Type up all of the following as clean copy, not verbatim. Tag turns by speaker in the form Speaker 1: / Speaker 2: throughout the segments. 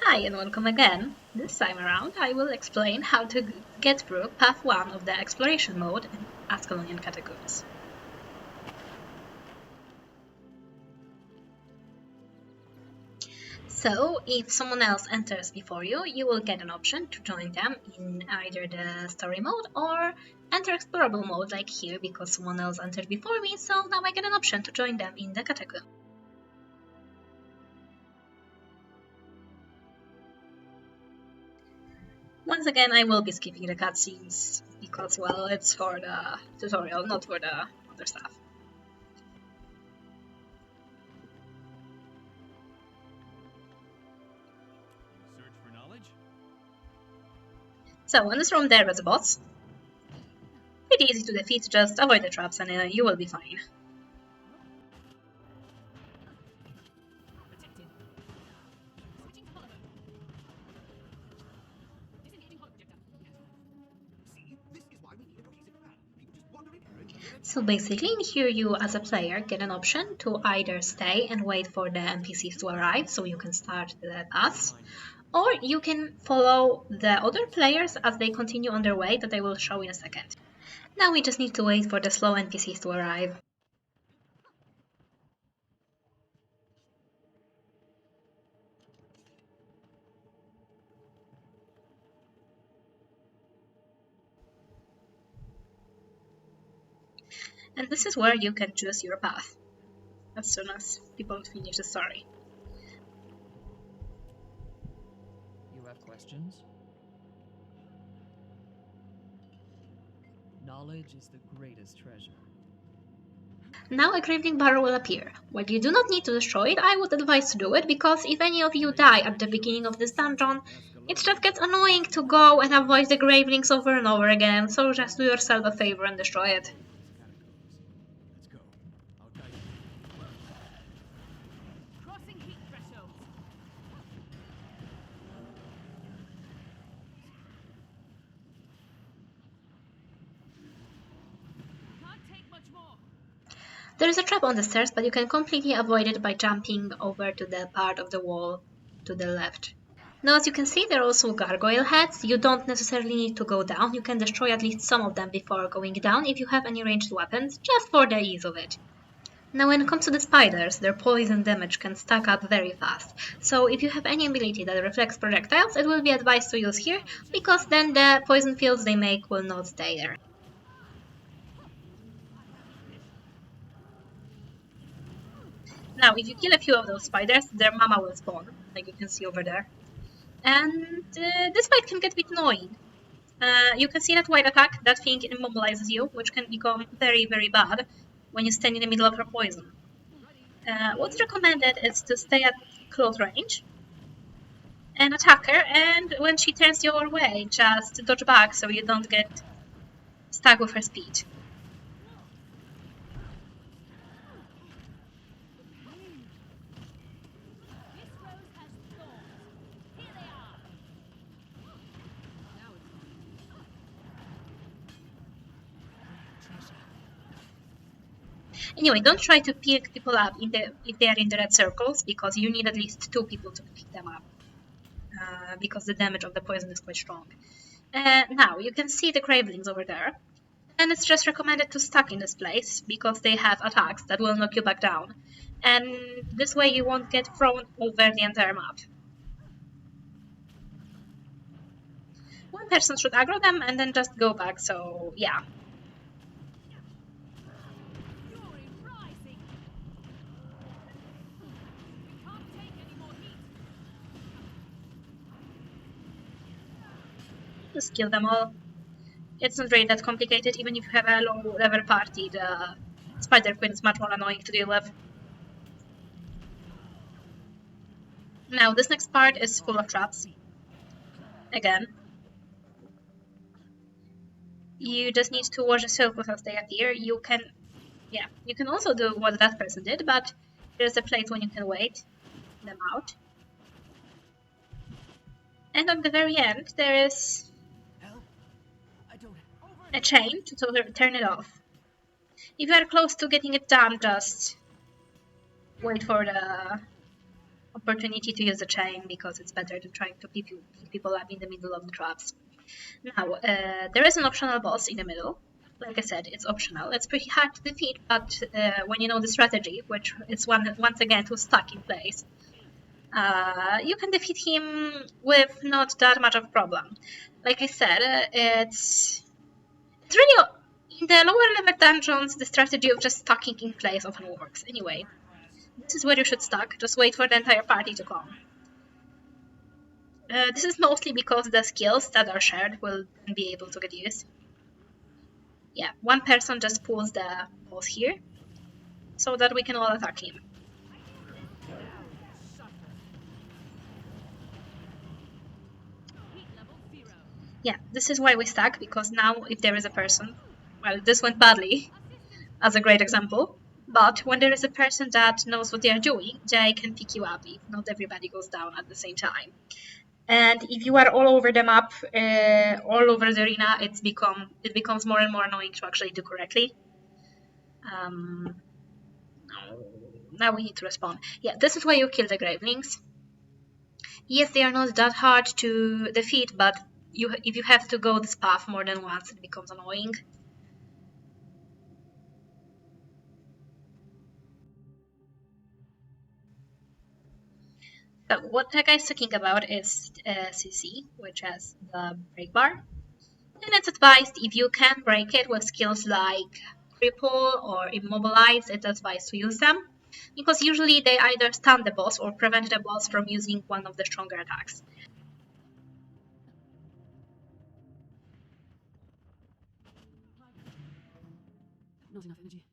Speaker 1: Hi and welcome again. This time around I will explain how to get through Path 1 of the Exploration mode in Ascalonian Catacombs. So, if someone else enters before you, you will get an option to join them in either the story mode or enter explorable mode like here because someone else entered before me, so now I get an option to join them in the catacomb. Once again, I will be skipping the cutscenes because, well, it's for the tutorial, not for the other stuff.
Speaker 2: Search for knowledge?
Speaker 1: So, in this room there is a boss. Pretty easy to defeat, just avoid the traps and you will be fine.
Speaker 2: Protected. Switching to hollow. Disengaging hollow projector.
Speaker 3: See, this is why we need a cohesive plan. People just wander in here and get rid of
Speaker 1: So basically in here you as a player get an option to either stay and wait for the NPCs to arrive so you can start the task, or you can follow the other players as they continue on their way that I will show in a second. Now we just need to wait for the slow NPCs to arrive. And this is where you can choose your path as soon as people finish the story.
Speaker 4: You have questions? Knowledge is the greatest treasure.
Speaker 1: Now a graveling barrel will appear. While you do not need to destroy it, I would advise to do it, because if any of you die at the beginning of this dungeon, it just gets annoying to go and avoid the gravelings over and over again, so just do yourself a favor and destroy it.
Speaker 2: Let's go. I'll guide you.
Speaker 5: Crossing heat thresholds. Can't take much more.
Speaker 1: There is a trap on the stairs, but you can completely avoid it by jumping over to the part of the wall to the left. Now as you can see, there are also gargoyle heads. You don't necessarily need to go down, you can destroy at least some of them before going down if you have any ranged weapons, just for the ease of it. Now when it comes to the spiders, their poison damage can stack up very fast, so if you have any ability that reflects projectiles, it will be advised to use here, because then the poison fields they make will not stay there. Now if you kill a few of those spiders, their mama will spawn, like you can see over there. And this fight can get a bit annoying. You can see that white attack, that thing immobilizes you, which can become very bad when you stand in the middle of her poison. What's recommended is to stay at close range and attack her, and when she turns your way, just dodge back so you don't get stuck with her speed.
Speaker 5: This rose has thorns. Here they are. Now it's
Speaker 1: Anyway, don't try to pick people up if they are in the red circles, because you need at least 2 people to pick them up, because the damage of the poison is quite strong. Now, you can see the gravelings over there, and it's just recommended to stuck in this place, because they have attacks that will knock you back down, and this way you won't get thrown over the entire map. One person should aggro them and then just go back, so yeah.
Speaker 5: fury rising. We can't take any more heat.
Speaker 1: Just kill them all. It's not really that complicated, even if you have a low level party, the Spider Queen is much more annoying to deal with. Now, this next part is full of traps. Again. You just need to watch the circles as they appear. You can also do what that person did, but there's a place when you can wait them out. And on the very end, there is a chain to turn it off. If you are close to getting it done, just wait for the opportunity to use the chain because it's better than trying to pick people up in the middle of the traps. Now, there is an optional boss in the middle. Like I said, it's optional. It's pretty hard to defeat, but when you know the strategy, which is once again to stuck in place, you can defeat him with not that much of a problem. Like I said, it's really in the lower level dungeons, the strategy of just stacking in place often works. Anyway, this is where you should stack. Just wait for the entire party to come. This is mostly because the skills that are shared will be able to get used. Yeah, one person just pulls the boss here, so that we can all attack him.
Speaker 5: Heat level 0.
Speaker 1: Yeah, this is why we stack, because now if there is a person, well, this went badly as a great example, but when there is a person that knows what they are doing, they can pick you up if not everybody goes down at the same time. And if you are all over the map, all over the arena, it becomes more and more annoying to actually do correctly. Now we need to respawn. Yeah, this is why you kill the Gravelings. Yes, they are not that hard to defeat, but if you have to go this path more than once, it becomes annoying. So what the guy's talking about is CC, which has the break bar. And it's advised if you can break it with skills like cripple or immobilize, it's advised to use them, because usually they either stun the boss or prevent the boss from using one of the stronger attacks.
Speaker 2: Not enough energy.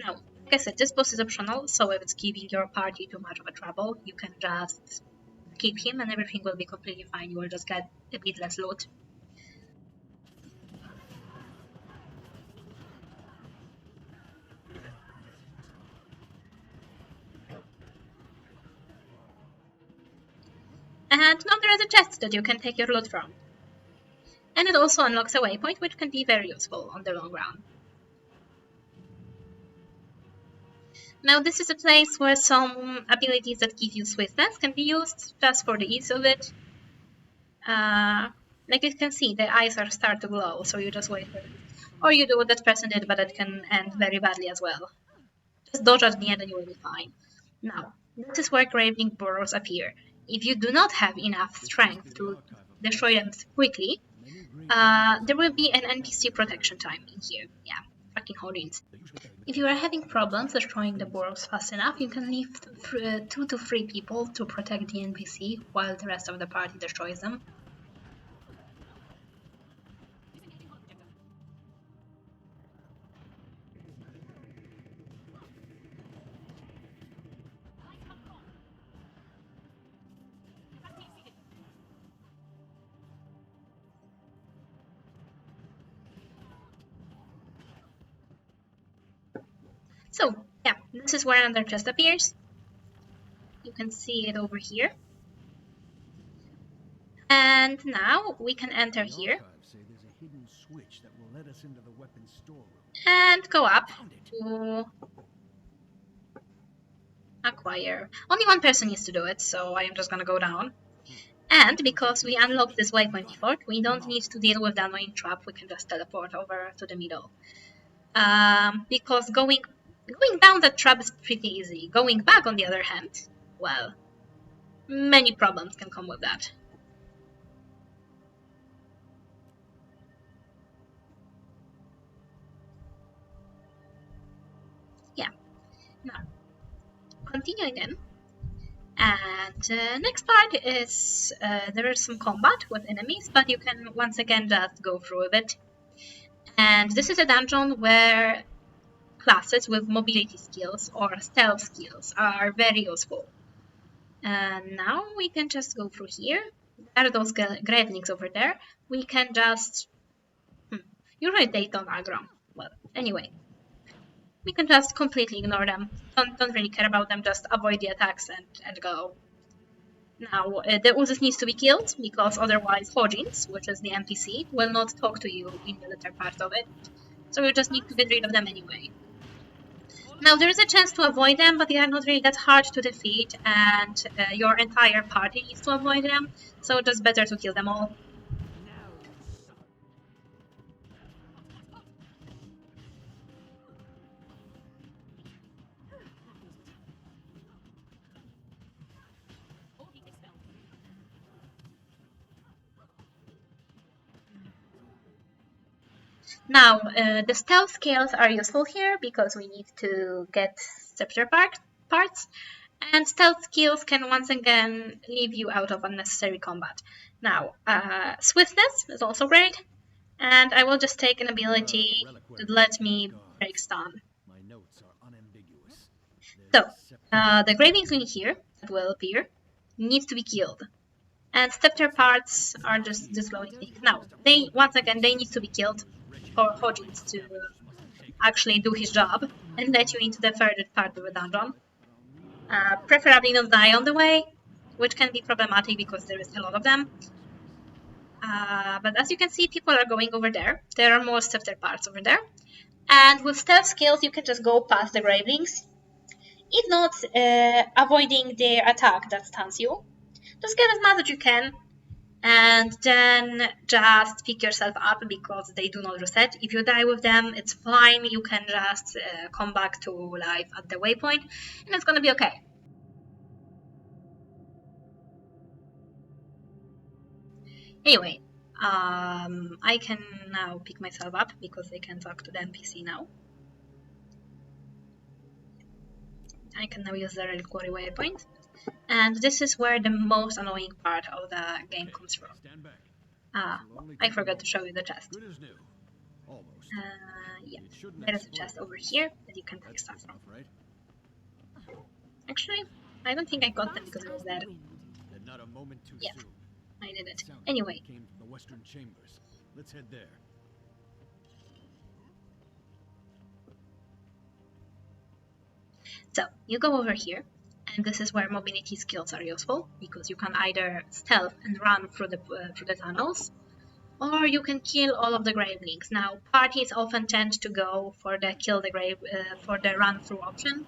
Speaker 1: Now, like I said, this boss is optional, so if it's giving your party too much of a trouble, you can just keep him and everything will be completely fine. You will just get a bit less loot. And now there is a chest that you can take your loot from. And it also unlocks a waypoint, which can be very useful on the long run. Now this is a place where some abilities that give you swiftness can be used just for the ease of it. Like you can see, the eyes are start to glow, so you just wait for it. Or you do what that person did, but it can end very badly as well. Just dodge at the end and you will be fine. Now, this is where Graveling burrows appear. If you do not have enough strength to destroy them quickly, there will be an NPC protection time in here. Yeah, fucking Hodins. If you are having problems destroying the burrows fast enough, you can leave 2 to 3 people to protect the NPC while the rest of the party destroys them.
Speaker 2: Disengaging holo projector.
Speaker 5: Lights come on.
Speaker 2: Capacity exceeded.
Speaker 1: So, yeah, this is where another chest appears. You can see it over here. And now we can enter here
Speaker 3: Archives say there's a hidden switch that will let us into the weapons storeroom.
Speaker 1: and go up
Speaker 3: Found it.
Speaker 1: to acquire. Only one person needs to do it, so I am just gonna go down. And because we unlocked this waypoint before, we don't need to deal with the annoying trap, we can just teleport over to the middle. Because going down that trap is pretty easy. Going back, on the other hand, well, many problems can come with that. Yeah. Now, continuing in. And next part is there is some combat with enemies, but you can once again just go through a bit. And this is a dungeon where classes with mobility skills or stealth skills are very useful. And now we can just go through here. There are those Gravelings over there. We can just... Usually they don't aggro. Well, anyway. we can just completely ignore them. Don't really care about them, just avoid the attacks and go. Now, the Uzus needs to be killed, because otherwise Hojins, which is the NPC, will not talk to you in the later part of it. So you just need to get rid of them anyway. Now, there is a chance to avoid them, but they are not really that hard to defeat, and your entire party needs to avoid them, so just better to kill them all.
Speaker 2: All heat expelled.
Speaker 1: Now, the stealth skills are useful here because we need to get scepter parts, and stealth skills can once again leave you out of unnecessary combat. Now, swiftness is also great, and I will just take an ability that lets me break stun.
Speaker 3: My notes are unambiguous.
Speaker 1: So, the gravings in here that will appear needs to be killed. And scepter parts are just glowing things. Now, they need to be killed for Hojins to actually do his job and let you into the further part of the dungeon. Preferably not die on the way, which can be problematic because there is a lot of them. But as you can see, people are going over there. There are more scepter parts over there. And with stealth skills, you can just go past the gravelings. If not, avoiding their attack that stuns you. Just get as much as you can, and then just pick yourself up because they do not reset. If you die with them, it's fine. You can just come back to life at the waypoint, and it's gonna be okay. Anyway, I can now pick myself up because I can talk to the NPC now. I can now use the relic quarry waypoint, and this is where the most annoying part of the game comes from.
Speaker 3: Stand back.
Speaker 1: I forgot to show you the chest.
Speaker 3: Good as new. Almost.
Speaker 1: Yeah,
Speaker 3: It shouldn't
Speaker 1: there is a
Speaker 3: explode
Speaker 1: chest over
Speaker 3: like this.
Speaker 1: here that you can take
Speaker 3: That's
Speaker 1: stuff
Speaker 3: safe
Speaker 1: from.
Speaker 3: enough, right?
Speaker 1: Actually, I don't think I got them because it was there.
Speaker 3: And not a moment too
Speaker 1: Yeah.
Speaker 3: soon.
Speaker 1: I did it.
Speaker 3: Sound
Speaker 1: Anyway,
Speaker 3: came from the western chambers. Let's head there.
Speaker 1: so you go over here, and this is where mobility skills are useful because you can either stealth and run through the tunnels, or you can kill all of the gravelings. Now, parties often tend to go for the for the run through option,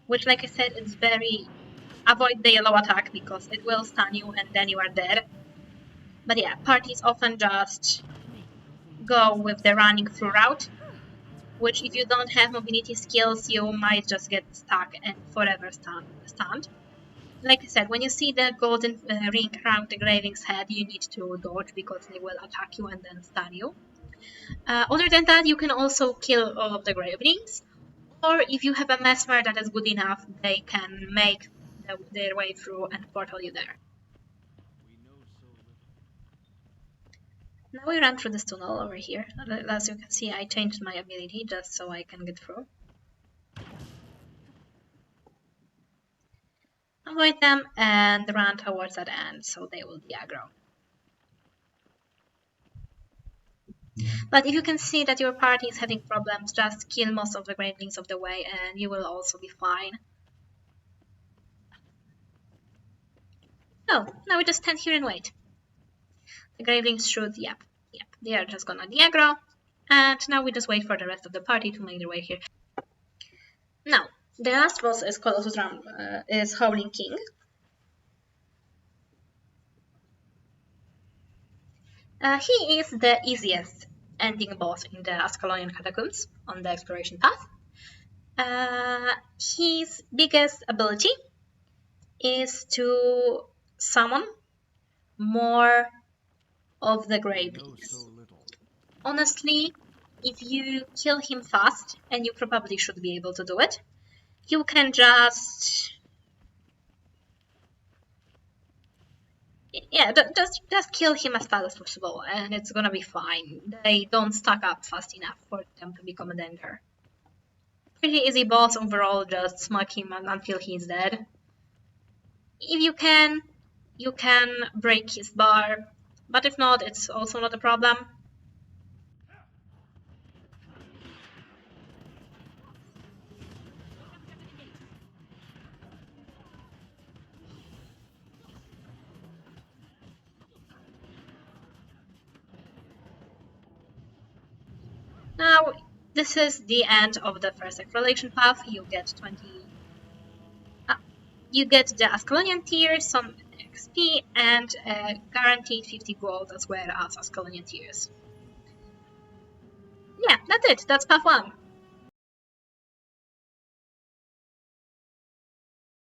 Speaker 1: which, like I said, is very avoid the yellow attack because it will stun you and then you are dead. But yeah, parties often just go with the running through route, which if you don't have mobility skills, you might just get stuck and forever stunned. Like I said, when you see the golden ring around the graveling's head, you need to dodge because they will attack you and then stun you. Other than that, you can also kill all of the gravelings, or if you have a mesmer that is good enough, they can make their way through and portal you there. Now we run through this tunnel over here. As you can see, I changed my ability just so I can get through. Avoid them and run towards that end so they will be aggro. But if you can see that your party is having problems, just kill most of the gravelings of the way and you will also be fine. So, now we just stand here and wait. The gravelings should, yep, they are just gonna de-aggro. And now we just wait for the rest of the party to make their way here. Now, the last boss is Colossus is Howling King. He is the easiest ending boss in the Ascalonian Catacombs on the exploration path. His biggest ability is to summon more of the gravelings. Honestly, if you kill him fast, and you probably should be able to do it, you can just kill him as fast as possible, and it's gonna be fine. They don't stack up fast enough for them to become a danger. Pretty easy boss overall, just smack him until he's dead. If you can break his bar, but if not, it's also not a problem. Now, this is the end of the first exploration path. You get 20. You get the Ascalonian tiers, some XP, and guaranteed 50 gold as well as Ascalonian tiers. Yeah, that's it. That's path 1.